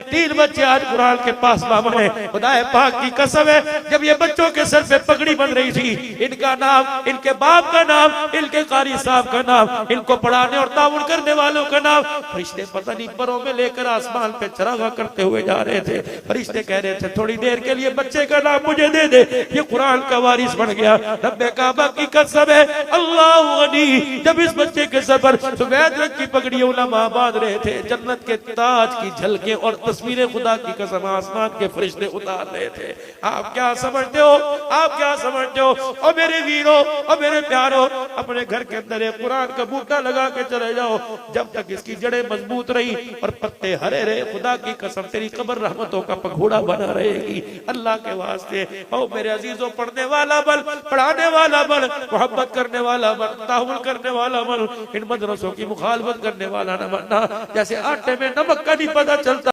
3 बच्चे आज कुरान के पास बाबा है। खुदाए पाक की कसम है, जब ये बच्चों के सर पे पगड़ी बन रही थी, इनका नाम, इनके बाप का नाम, इनके कारी साहब का नाम, इनको पढ़ाने और ताउन करने वालों का नाम, फरिश्ते पता नहीं परों में लेकर आसमान पे चरागा करते हुए जा रहे थे। फरिश्ते कह रहे थे थोड़ी देर के लिए बच्चे का नाम मुझे दे दे, ये कुरान का वारिस बन गया। रब्बे काबा की कसम है, अल्लाह गनी, जब इस बच्चे के सर पर सफेद रंग की पगड़ी उलमा बांध रहे थे, जन्नत के ताज की झलकें और तस्वीरें खुदा की कसम आसमान के फरिश्ते उतार रहे थे। आप क्या समझते हो, आप क्या समझते हो? और मेरे वीरों और मेरे प्यारों, अपने घर के अंदर एक कुरान का बूटा लगा के चले जाओ, जब तक इसकी जड़ें मजबूत रही और पत्ते हरे रहे, खुदा की कसम तेरी कब्र रहमतों का पघोड़ा बना रहेगी। अल्लाह के वास्ते ओ मेरे अजीजों, पढ़ने वाला बल, पढ़ाने वाला बल, मोहब्बत करने वाला बल, ताहुल करने वाला बल, इन मदरसों की मुखालफत करने वाला न बनना। जैसे आटे में नमक का नहीं पता चलता,